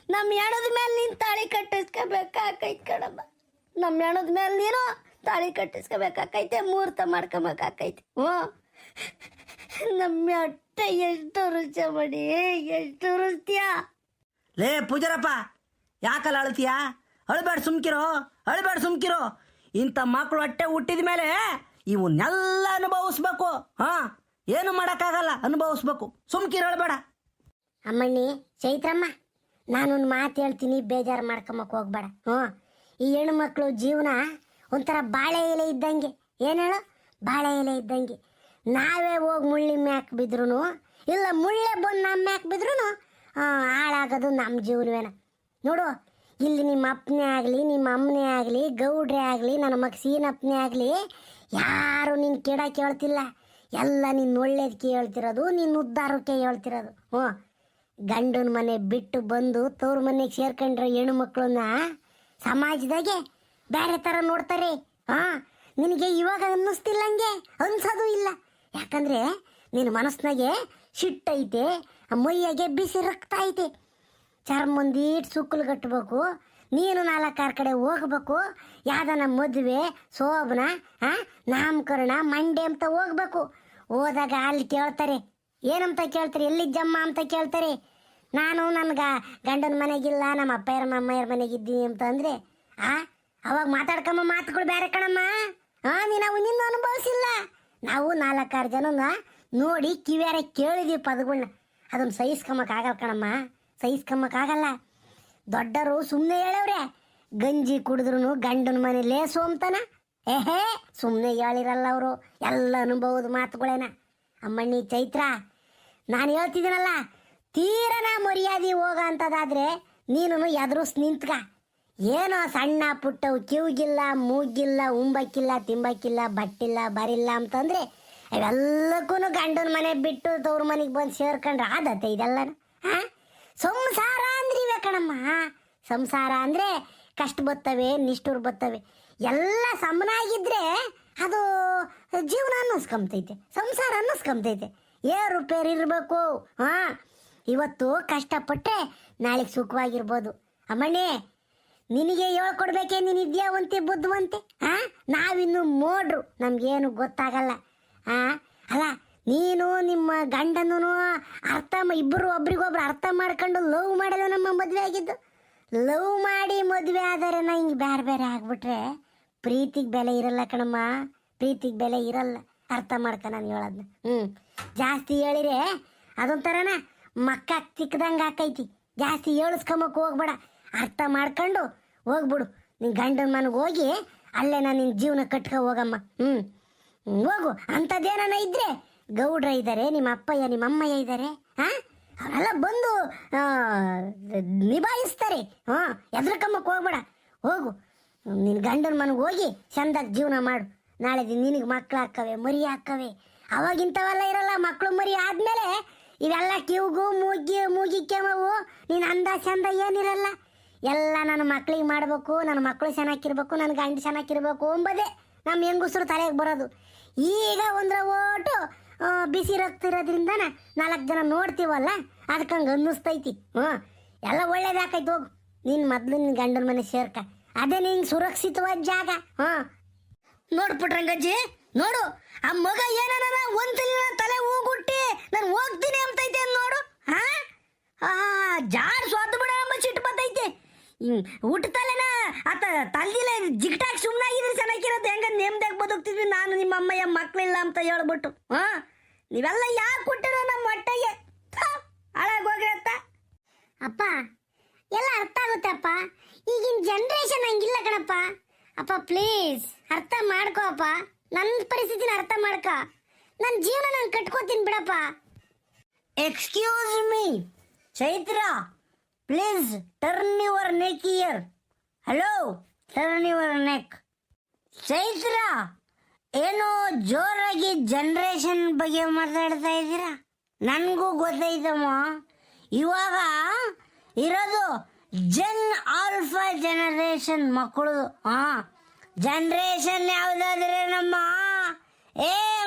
ನಮ್ಮ ಹೆಣದ ಮೇಲೆ ನೀನು ತಾಳಿ ಕಟ್ಟಿಸ್ಕೋಬೇಕಾಕೈತೆ ಕಣಮ್ಮ. ನಮ್ಮ ಹೆಣದ ಮೇಲೆ ನೀನು ತಾಳಿ ಕಟ್ಟಿಸ್ಕೋಬೇಕಾಕೈತೆ, ಮುಹೂರ್ತ ಮಾಡ್ಕೊಬೇಕಾಕೈತೆ. ಹ್ಞೂ, ನಮ್ಮ ಹೊಟ್ಟೆ ಎಷ್ಟು ರುಚಿ ಮಾಡಿ, ಎಷ್ಟು ರುಚಿಯ. ಲೇ ಪೂಜಾರಪ್ಪ, ಯಾಕಲ್ಲ ಅಳ್ತೀಯ? ಅಳ್ಬೇಡ ಸುಮ್ಕಿರೋ, ಅಳ್ಬೇಡ ಸುಮ್ಕಿರೋ. ಇಂಥ ಮಕ್ಕಳು ಹೊಟ್ಟೆ ಹುಟ್ಟಿದ ಮೇಲೆ ಇವನ್ನೆಲ್ಲ ಅನುಭವಿಸ್ಬೇಕು. ಹಾಂ, ಏನು ಮಾಡೋಕ್ಕಾಗಲ್ಲ, ಅನುಭವಿಸ್ಬೇಕು. ಸುಮ್ಕಿರೋ, ಅಳ್ಬೇಡ. ಅಮ್ಮಣ್ಣಿ, ಚೈತ್ರಮ್ಮ, ನಾನೊಂದು ಮಾತು ಹೇಳ್ತೀನಿ, ಬೇಜಾರು ಮಾಡ್ಕೊಂಬಕ್ಕೆ ಹೋಗ್ಬೇಡ. ಹ್ಞೂ, ಈ ಹೆಣ್ಮಕ್ಳು ಜೀವನ ಒಂಥರ ಬಾಳೆ ಎಲೆ ಇದ್ದಂಗೆ. ಏನು ಹೇಳು? ಬಾಳೆ ಎಲೆ ಇದ್ದಂಗೆ. ನಾವೇ ಹೋಗಿ ಮುಳ್ಳಿ ಮ್ಯಾಕ್ ಬಿದ್ರೂ, ಇಲ್ಲ ಮುಳ್ಳೆ ಬಂದು ನಮ್ಮ ಮ್ಯಾಕ್ ಬಿದ್ರೂ ಹಾಳಾಗೋದು ನಮ್ಮ ಜೀವನವೇನ. ನೋಡು, ಇಲ್ಲಿ ನಿಮ್ಮ ಅಪ್ಪನೇ ಆಗಲಿ, ನಿಮ್ಮ ಅಮ್ಮನೇ ಆಗಲಿ, ಗೌಡ್ರೆ ಆಗಲಿ, ನನ್ನ ಮಗ ಸೀನಪ್ಪನೇ ಆಗಲಿ, ಯಾರು ನಿನ್ನ ಕೆಡಕ್ಕೆ ಹೇಳ್ತಿಲ್ಲ. ಎಲ್ಲ ನಿನ್ನ ಒಳ್ಳೇದಕ್ಕೆ ಹೇಳ್ತಿರೋದು, ನಿನ್ನ ಉದ್ಧಾರಕ್ಕೆ ಹೇಳ್ತಿರೋದು. ಹ್ಞೂ, ಗಂಡನ ಮನೆ ಬಿಟ್ಟು ಬಂದು ತವ್ರ ಮನೆಗೆ ಸೇರ್ಕೊಂಡ್ರೆ ಹೆಣ್ಣು ಮಕ್ಕಳನ್ನ ಸಮಾಜದಾಗೆ ಬೇರೆ ಥರ ನೋಡ್ತಾರೆ. ಹಾಂ, ನಿನಗೆ ಇವಾಗ ಅನ್ನಿಸ್ತಿಲ್ಲ, ಹಂಗೆ ಅನ್ಸೋದು ಇಲ್ಲ. ಯಾಕಂದರೆ ನಿನ್ನ ಮನಸ್ಸಿನಾಗೆ ಸಿಟ್ಟೈತೆ, ಮೈಯಾಗೆ ಬಿಸಿ ರಕ್ತ ಐತೆ. ಚರ್ಮಂದೀಟ್ ಸುಕ್ಕಲು ಕಟ್ಟಬೇಕು, ನೀನು 4 ಕಡೆ ಹೋಗ್ಬೇಕು, ಯಾವ್ದನ ಮದುವೆ ಶೋಭನ ನಾಮಕರಣ ಮಂಡೆ ಅಂತ ಹೋಗ್ಬೇಕು. ಹೋದಾಗ ಅಲ್ಲಿ ಕೇಳ್ತಾರೆ, ಏನಂತ ಕೇಳ್ತಾರೆ, ಎಲ್ಲಿದ್ದಮ್ಮ ಅಂತ ಕೇಳ್ತಾರೆ. ನಾನು ನನ್ನ ಗಂಡನ ಮನೆಗಿಲ್ಲ, ನಮ್ಮ ಅಪ್ಪಯ್ಯರ ಅಮ್ಮಯ್ಯರ ಮನೆಗಿದ್ದೀನಿ ಅಂತಂದರೆ ಅವಾಗ ಮಾತಾಡ್ಕಮ್ಮ ಮಾತುಗಳು ಬೇರೆ ಕಣಮ್ಮ. ನೀನು ಅವು ನಿನ್ನ ಅನುಭವಿಸಿಲ್ಲ. ನಾವು 4-6 ಜನನ ನೋಡಿ ಕಿವ್ಯಾರ ಕೇಳಿದೀವಿ ಪದಗಳನ್ನ. ಅದನ್ನು ಸಹಿಸ್ಕೊಂಬಕ್ಕಾಗಲ್ಲ ಕಣಮ್ಮ, ಸಹಿಸ್ಕೊಂಬಕ್ಕಾಗಲ್ಲ. ದೊಡ್ಡರು ಸುಮ್ಮನೆ ಹೇಳವ್ರೆ, ಗಂಜಿ ಕುಡಿದ್ರು ಗಂಡನ ಮನೆ ಲೇಸು ಅಂತಾನ. ಸುಮ್ಮನೆ ಹೇಳಿರಲ್ಲ ಅವರು, ಎಲ್ಲ ಅನುಭವದ ಮಾತುಗಳೇನ. ಅಮ್ಮಣ್ಣಿ ಚೈತ್ರ, ನಾನು ಹೇಳ್ತಿದ್ದೀನಲ್ಲ, ತೀರನ ಮರ್ಯಾದೆ ಹೋಗ ಅಂತದಾದ್ರೆ ನೀನು ಎದುರಿಸ್ ನಿಂತ್ಕ. ಏನೋ ಸಣ್ಣ ಪುಟ್ಟವು ಕಿವಿಗಿಲ್ಲ, ಮೂಗಿಲ್ಲ, ಉಂಬಕ್ಕಿಲ್ಲ, ತಿಂಬಕ್ಕಿಲ್ಲ, ಬಟ್ಟಿಲ್ಲ, ಬರಿಲ್ಲ ಅಂತಂದರೆ ಅವೆಲ್ಲಕ್ಕೂ ಗಂಡನ ಮನೆ ಬಿಟ್ಟು ತವ್ರ ಮನೆಗೆ ಬಂದು ಸೇರ್ಕೊಂಡ್ರೆ ಆದತ್ತೆ ಇದೆಲ್ಲ. ಹಾಂ, ಸಂಸಾರ ಅಂದ್ರೆ ಇವೆ ಕಣಮ್ಮ. ಸಂಸಾರ ಅಂದರೆ ಕಷ್ಟ ಬರ್ತವೆ, ನಿಷ್ಠುರ್ ಬರ್ತವೆ. ಎಲ್ಲ ಸಮನಾಗಿದ್ದರೆ ಅದು ಜೀವನ ಅನ್ನಿಸ್ಕೊಂಬತೈತೆ, ಸಂಸಾರ ಅನ್ನಿಸ್ಕೊಂಬತೈತೆ. ಏರುಪೇರು ಇರಬೇಕು. ಹಾಂ, ಇವತ್ತು ಕಷ್ಟಪಟ್ಟೆ ನಾಳೆಗೆ ಸುಖವಾಗಿರ್ಬೋದು. ಅಮ್ಮಣ್ಣೆ, ನಿನಗೆ ಹೇಳ್ಕೊಡ್ಬೇಕೆ, ನೀನು ವಿದ್ಯಾವಂತೆ ಬುದ್ಧಿವಂತೆ. ನಾವಿನ್ನು ಮೋಡ್ರು, ನಮಗೇನು ಗೊತ್ತಾಗಲ್ಲ. ಅಲ್ಲ, ನೀನು ನಿಮ್ಮ ಗಂಡನೂ ಇಬ್ಬರು ಒಬ್ರಿಗೊಬ್ರು ಅರ್ಥ ಮಾಡ್ಕೊಂಡು ಲವ್ ಮಾಡೋದು ನಮ್ಮ ಮದುವೆ ಆಗಿದ್ದು. ಲವ್ ಮಾಡಿ ಮದುವೆ ಆದರೆ ಹಿಂಗೆ ಬೇರೆ ಬೇರೆ ಆಗ್ಬಿಟ್ರೆ ಪ್ರೀತಿಗೆ ಬೆಲೆ ಇರಲ್ಲ ಕಣಮ್ಮ, ಪ್ರೀತಿಗೆ ಬೆಲೆ ಇರಲ್ಲ. ಅರ್ಥ ಮಾಡ್ಕ ನಾನು ಹೇಳೋದನ್ನ. ಜಾಸ್ತಿ ಹೇಳಿರೆ ಅದೊಂಥರನ ಮಕ್ಕ ತಿಕ್ಕದಂಗೆ ಆಕೈತಿ. ಜಾಸ್ತಿ ಹೇಳಿಸ್ಕೊಂಬಕ್ಕೆ ಹೋಗ್ಬೇಡ, ಅರ್ಥ ಮಾಡ್ಕೊಂಡು ಹೋಗ್ಬಿಡು. ನಿನ್ನ ಗಂಡನ ಮನೆಗೆ ಹೋಗಿ ಅಲ್ಲೇ ನಾನು ನಿನ್ನ ಜೀವನ ಕಟ್ಕೊ ಹೋಗಮ್ಮ. ಹೋಗು. ಅಂಥದ್ದೇನ ಇದ್ರೆ ಗೌಡ್ರ ಇದ್ದಾರೆ, ನಿಮ್ಮ ಅಪ್ಪಯ್ಯ ನಿಮ್ಮ ಅಮ್ಮಯ್ಯ ಇದ್ದಾರೆ. ಅವರೆಲ್ಲ ಬಂದು ನಿಭಾಯಿಸ್ತಾರೆ. ಎದ್ರಕಮ್ಮಕ್ಕೆ ಹೋಗ್ಬೇಡ, ಹೋಗು. ನಿನ್ನ ಗಂಡನ ಮನೆಗೆ ಹೋಗಿ ಚಂದಾಗಿ ಜೀವನ ಮಾಡು. ನಾಳೆ ದಿನ ನಿನಗೆ ಮಕ್ಳು ಹಾಕವೆ, ಮರಿ ಹಾಕವೆ. ಅವಾಗಿಂಥವೆಲ್ಲ ಇರಲ್ಲ. ಮಕ್ಕಳು ಮರಿ ಆದಮೇಲೆ ಇವೆಲ್ಲ ಕಿವಿಗೂ ಮೂಗಿಕ್ಕೆಮವು. ನೀನು ಅಂದ ಚಂದ ಏನಿರಲ್ಲ. ಎಲ್ಲ ನನ್ನ ಮಕ್ಳಿಗೆ ಮಾಡಬೇಕು, ನನ್ನ ಮಕ್ಕಳು ಚೆನ್ನಾಗಿರ್ಬೇಕು, ನನ್ನ ಗಂಡು ಚೆನ್ನಾಗಿರ್ಬೇಕು ಎಂಬುದೇ ನಮ್ಮ ಹೆಂಗಸರು ತಲೆಗೆ ಬರೋದು. ಈಗ ಒಂದ್ರ ಓಟು ಬಿಸಿ ರಕ್ತ ಇರೋದ್ರಿಂದನ 4 ಜನ ನೋಡ್ತೀವಲ್ಲ, ಅದಕ್ಕೆ ಹಂಗೆ ಅನ್ನಿಸ್ತೈತಿ. ಎಲ್ಲ ಒಳ್ಳೇದಾಕೈತಿ. ಹೋಗು ನೀನು ಮೊದಲು ನಿನ್ನ ಗಂಡನ ಮನೆ ಸೇರ್ಕ, ಅದೇ ನಿಂಗೆ ಸುರಕ್ಷಿತವಾದ ಜಾಗ. ನೋಡು ಪುಟ್ರಂಗಜ್ಜಿ, ನೋಡು ಆ ಮಗ ಏನಾರ ಒಂದ್ಸಲ ತಲೆ ಹೋಗುಟ್ಟಿ ನಾನು ಹೋಗ್ತೀನಿ ಅಂತೈತೆ ನೋಡು. ಜಾಡ್ ಸ್ವಾದ ಬಿಡ ಎಂಬ ಸಿಟ್ಟು ಬರ್ತೈತೆ. ಹುಟ್ಟತಲೆನ ಆತ ತಲ್ದಿಲ್ಲ ಜಿಗ್ಟಾಗಿ ಸುಮ್ಮನಾಗಿದ್ರೆ ಚೆನ್ನಾಗಿರೋದು. ಹೆಂಗ ನೇಮ್ದಾಗ ಬದುಕ್ತಿದ್ವಿ ನಾನು ನಿಮ್ಮ ಅಮ್ಮಯ್ಯ ಮಕ್ಳಿಲ್ಲ ಅಂತ ಹೇಳ್ಬಿಟ್ಟು. ನೀವೆಲ್ಲ ಯಾಕೆ ಕೊಟ್ಟಿರೋ ನಮ್ಮ ಹೊಟ್ಟೆಗೆ? ಹಾಳಾಗೋಗ್ರತ್ತ. ಅಪ್ಪ ಎಲ್ಲ ಅರ್ಥ ಆಗುತ್ತೆ ಅಪ್ಪ. ಈಗಿನ ಜನ್ರೇಷನ್ ಹಂಗಿಲ್ಲ ಕಣಪ್ಪ. ಅಪ್ಪ ಪ್ಲೀಸ್ ಅರ್ಥ ಮಾಡ್ಕೋ ಅಪ್ಪ. ನನ್ನ ಪರಿಸ್ಥಿತಿನ ಅರ್ಥ ಮಾಡ್ಕ. ನನ್ನ ಜೀವನ ನಾನು ಕಟ್ಕೋತೀನಿ ಬಿಡಪ್ಪ. Excuse me Chaitra, please turn your neck year. Hello, turn your neck. Chaitra, ಏನೋ ಜೋರಾಗಿ ಜನ್ರೇಷನ್ ಬಗ್ಗೆ ಮಾತಾಡ್ತಾ ಇದ್ದೀರಾ. ನನಗೂ ಗೊತ್ತೈತಮ್ಮ, ಇವಾಗ ಇರೋದು ಜನ್ ಆಲ್ಫಾ ಜನರೇಷನ್ ಮಕ್ಕಳು. ಜನ್ರೇಷನ್ ಯಾವುದಾದ್ರೆ ನಮ್ಮ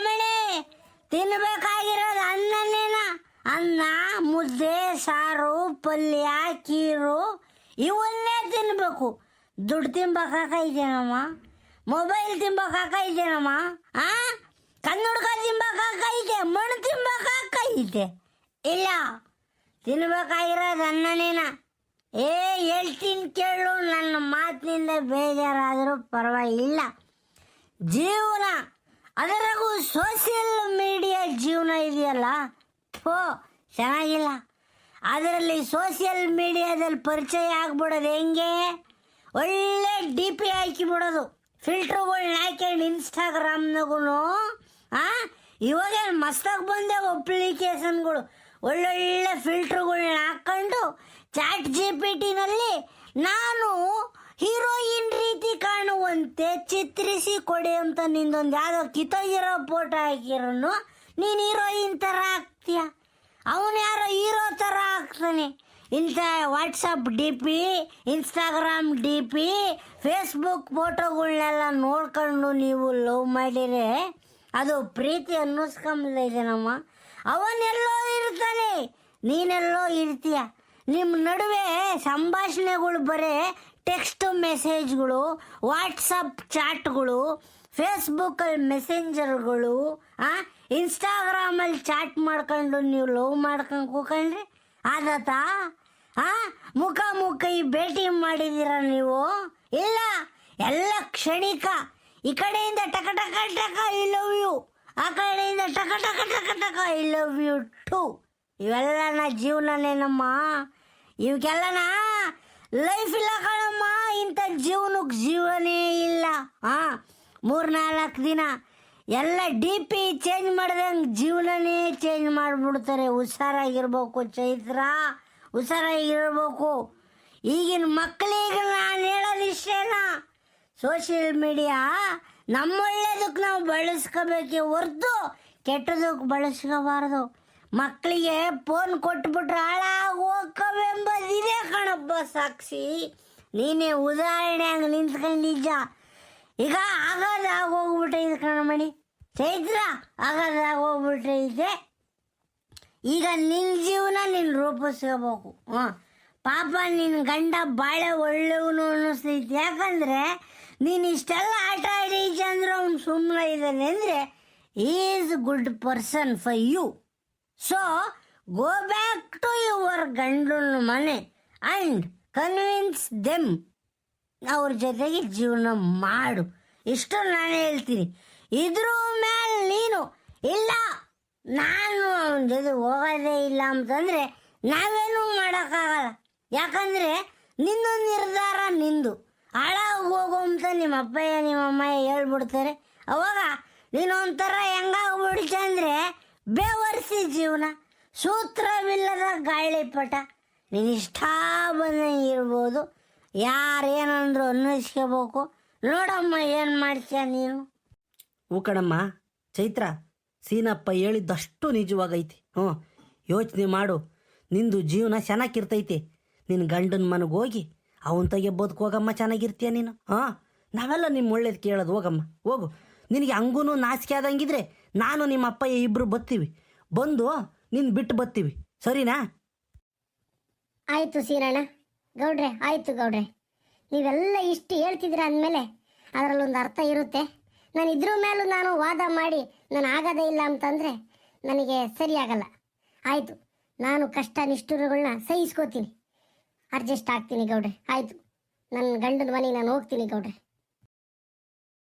ಮಣಿ ತಿನ್ಬೇಕಾಗಿರೋದು ಅನ್ನನೇನ. ಅನ್ನ, ಮುದ್ದೆ, ಸಾರು, ಪಲ್ಯ, ಕೀರು ಇವನ್ನೇ ತಿನ್ಬೇಕು. ದುಡ್ಡು ತಿನ್ಬೇಕಾಕೈತೇನಮ್ಮ, ಮೊಬೈಲ್ ತಿನ್ಬೇಕಾಕೈತೇನಮ್ಮ, ಕನ್ನಡಕ ತಿನ್ಬೇಕಾಕೈತೆ, ಮಣ್ಣು ತಿನ್ಬೇಕಾಕೈತೆ? ಇಲ್ಲ, ತಿನ್ಬೇಕಾಗಿರೋದು ಅನ್ನನೇನ. ಹೇಳ್ತೀನಿ ಕೇಳು, ನನ್ನ ಮಾತಿನಿಂದ ಬೇಜಾರಾದರೂ ಪರವಾಗಿಲ್ಲ. ಜೀವನ, ಅದರಾಗೂ ಸೋಷಿಯಲ್ ಮೀಡಿಯಾ ಜೀವನ ಇದೆಯಲ್ಲ, ಚೆನ್ನಾಗಿಲ್ಲ. ಅದರಲ್ಲಿ ಸೋಷಿಯಲ್ ಮೀಡಿಯಾದಲ್ಲಿ ಪರಿಚಯ ಆಗ್ಬಿಡೋದು ಹೆಂಗೆ? ಒಳ್ಳೆ DP ಹಾಕಿಬಿಡೋದು, ಫಿಲ್ಟ್ರುಗಳ್ನ ಹಾಕೊಂಡು ಇನ್ಸ್ಟಾಗ್ರಾಮ್ನಾಗೂ. ಇವಾಗ ಮಸ್ತಾಗಿ ಬಂದವು ಅಪ್ಲಿಕೇಶನ್ಗಳು. ಒಳ್ಳೊಳ್ಳೆ ಫಿಲ್ಟ್ರುಗಳ್ನ ಹಾಕ್ಕೊಂಡು ChatGPTನಲ್ಲಿ ನಾನು ಹೀರೋಯಿನ್ ರೀತಿ ಕಾಣುವಂತೆ ಚಿತ್ರಿಸಿ ಕೊಡಿ ಅಂತ ನಿಂದೊಂದು ಯಾವುದೋ ಕಿತ್ತೋಗಿರೋ ಫೋಟೋ ಹಾಕಿರೋನು ನೀನು ಹೀರೋಯಿನ್ ಥರ ಆಗ್ತೀಯ. ಅವನು ಯಾರೋ ಹೀರೋ ಥರ ಆಗ್ತಾನೆ. ಇಂಥ WhatsApp DP, Instagram DP, Facebook ಫೋಟೋಗಳ್ನೆಲ್ಲ ನೋಡ್ಕೊಂಡು ನೀವು ಲವ್ ಮಾಡಿದರೆ ಅದು ಪ್ರೀತಿ ಅನ್ನಿಸ್ಕೊಂಬೈತೇನಮ್ಮ. ಅವನೆಲ್ಲೋ ಇರ್ತಾನೆ, ನೀನೆಲ್ಲೋ ಇರ್ತೀಯ. ನಿಮ್ಮ ನಡುವೆ ಸಂಭಾಷಣೆಗಳು ಬರೀ ಟೆಕ್ಸ್ಟ್ ಮೆಸೇಜ್ಗಳು, ವಾಟ್ಸಪ್ ಚಾಟ್ಗಳು, ಫೇಸ್ಬುಕ್ಕಲ್ಲಿ ಮೆಸೆಂಜರ್ಗಳು, ಇನ್ಸ್ಟಾಗ್ರಾಮಲ್ಲಿ ಚಾಟ್ ಮಾಡ್ಕೊಂಡು ನೀವು ಲವ್ ಮಾಡ್ಕೊಂಡು ಕೂಕೊಂಡ್ರಿ ಆದತ್ತಾ? ಮುಖ ಭೇಟಿ ಮಾಡಿದ್ದೀರ ನೀವು? ಇಲ್ಲ, ಎಲ್ಲ ಕ್ಷಣಿಕ. ಈ ಕಡೆಯಿಂದ ಟಕ ಟಕ ಟಕ ಐ ಲವ್ ಯು, ಆ ಕಡೆಯಿಂದ ಟಕ ಟಕ ಟಕ ಟಕ ಐ ಲವ್ ಯು ಟು. ಇವೆಲ್ಲನ ಜೀವನನೇನಮ್ಮ, ಇವಕ್ಕೆಲ್ಲನ ಲೈಫ್ ಇಲ್ಲ ಕಣಮ್ಮ. ಇಂಥ ಜೀವನಕ್ಕೆ ಜೀವನೇ ಇಲ್ಲ. 3-4 ದಿನ ಎಲ್ಲ DP ಚೇಂಜ್ ಮಾಡ್ದಂಗೆ ಜೀವನನೇ ಚೇಂಜ್ ಮಾಡಿಬಿಡ್ತಾರೆ. ಹುಷಾರಾಗಿರ್ಬೇಕು ಚೈತ್ರ, ಹುಷಾರಾಗಿರ್ಬೇಕು. ಈಗಿನ ಮಕ್ಕಳಿಗೆ ನಾನು ಹೇಳೋದಿಷ್ಟೇನಾ, ಸೋಷಿಯಲ್ ಮೀಡಿಯಾ ನಮ್ಮೊಳ್ಳೇದಕ್ಕೆ ನಾವು ಬಳಸ್ಕೋಬೇಕೆ ಹೊರ್ತು ಕೆಟ್ಟದಕ್ಕೆ ಬಳಸ್ಕೋಬಾರ್ದು. ಮಕ್ಕಳಿಗೆ ಫೋನ್ ಕೊಟ್ಬಿಟ್ರೆ ಹಾಳಾಗಿ ಹೋಗ್ಕವೆಂಬುದಿದೆ ಕಣಬ್ಬ ಸಾಕ್ಷಿ. ನೀನೇ ಉದಾಹರಣೆ ಹಂಗೆ ನಿಂತ್ಕೊಂಡಿದ್ದ. ಈಗ ಆಗೋದಾಗೋಗ್ಬಿಟ್ಟೈತೆ ಕಣಮಣಿ ಚೈತ್ರ, ಆಗೋದಾಗೋಗ್ಬಿಟ್ಟೈತೆ. ಈಗ ನಿನ್ನ ಜೀವನ ನೀನು ರೂಪಿಸ್ಕೋಬೇಕು. ಪಾಪ ನಿನ್ನ ಗಂಡ ಬಾಳೆ ಒಳ್ಳೆಯವನು ಅನ್ನಿಸ್ತೈತಿ. ಯಾಕಂದರೆ ನೀನು ಇಷ್ಟೆಲ್ಲ ಆಟ ಆಡೀಚೆ ಅಂದ್ರೆ ಅವ್ನು ಸುಮ್ಮನೆ ಇದ್ದಾನೆ ಅಂದರೆ is good person for you. So go back to your ಗಂಡನ ಮನೆ ಆ್ಯಂಡ್ ಕನ್ವಿನ್ಸ್ ದೆಮ್, ಅವ್ರ ಜೊತೆಗೆ ಜೀವನ ಮಾಡು. ಇಷ್ಟು ನಾನು ಹೇಳ್ತೀನಿ. ಇದ್ರ ಮೇಲೆ ನೀನು ಇಲ್ಲ ನಾನು ಅವನ ಜೊತೆ ಹೋಗೋದೇ ಇಲ್ಲ ಅಂತಂದರೆ ನಾವೇನೂ ಮಾಡೋಕ್ಕಾಗಲ್ಲ. ಯಾಕಂದರೆ ನಿನ್ನೊಂದು ನಿರ್ಧಾರ ನಿಂದು. ಹಾಳಾಗಿ ಹೋಗು ಅಂತ ನಿಮ್ಮ ಅಪ್ಪಯ್ಯ ನಿಮ್ಮ ಅಮ್ಮಯ್ಯ ಹೇಳ್ಬಿಡ್ತಾರೆ. ಅವಾಗ ನೀನು ಒಂಥರ ಹೆಂಗಾಗ್ಬಿಡ್ತೆ ಅಂದರೆ ಬೇವರ್ಸಿ ಜೀವನ, ಸೂತ್ರವಿಲ್ಲದ ಗಾಳಿಪಟ. ನೀನು ಇಷ್ಟ ಬಂದಂಗೆ ಇರ್ಬೋದು, ಯಾರೇನಂದ್ರು ಅನ್ನಿಸ್ಕೋಬೇಕು. ನೋಡಮ್ಮ ಏನು ಮಾಡ್ತೀಯ ನೀನು. ಕಣಮ್ಮ ಚೈತ್ರ, ಸೀನಪ್ಪ ಹೇಳಿದ್ದಷ್ಟು ನಿಜವಾಗೈತಿ. ಯೋಚನೆ ಮಾಡು, ನಿಂದು ಜೀವನ ಚೆನ್ನಾಗಿರ್ತೈತೆ. ನಿನ್ನ ಗಂಡನ ಮನೆಗೆ ಹೋಗಿ ಅವನ ತೆಗೆ ಬದುಕೋಗಮ್ಮ, ಚೆನ್ನಾಗಿರ್ತೀಯ ನೀನು. ನಾವೆಲ್ಲ ನಿಮ್ಮ ಒಳ್ಳೇದು ಕೇಳೋದು. ಹೋಗಮ್ಮ ಹೋಗು. ನಿನಗೆ ಹಂಗೂ ನಾಚಿಕೆ ಆದಂಗಿದ್ರೆ ನಾನು ನಿಮ್ಮ ಅಪ್ಪಯ್ಯ ಇಬ್ಬರು ಬರ್ತೀವಿ, ಬಂದು ನಿನ್ನ ಬಿಟ್ಟು ಬರ್ತೀವಿ, ಸರಿನಾ? ಆಯಿತು ಸೀರಣ್ಣ. ಗೌಡ್ರೆ ಆಯಿತು ಗೌಡ್ರೆ, ನೀವೆಲ್ಲ ಇಷ್ಟು ಹೇಳ್ತಿದ್ದೀರ ಅಂದಮೇಲೆ ಅದರಲ್ಲೊಂದು ಅರ್ಥ ಇರುತ್ತೆ. ನಾನು ಇದ್ರ ಮೇಲೂ ನಾನು ವಾದ ಮಾಡಿ ನಾನು ಆಗೋದೇ ಇಲ್ಲ ಅಂತಂದರೆ ನನಗೆ ಸರಿಯಾಗಲ್ಲ. ಆಯಿತು, ನಾನು ಕಷ್ಟ ನಿಷ್ಠುರಗಳನ್ನ ಸಹಿಸ್ಕೋತೀನಿ, ಅಡ್ಜಸ್ಟ್ ಆಗ್ತೀನಿ ಗೌಡ್ರೆ. ಆಯಿತು, ನನ್ನ ಗಂಡನ ಮನೆಗೆ ನಾನು ಹೋಗ್ತೀನಿ ಗೌಡ್ರೆ.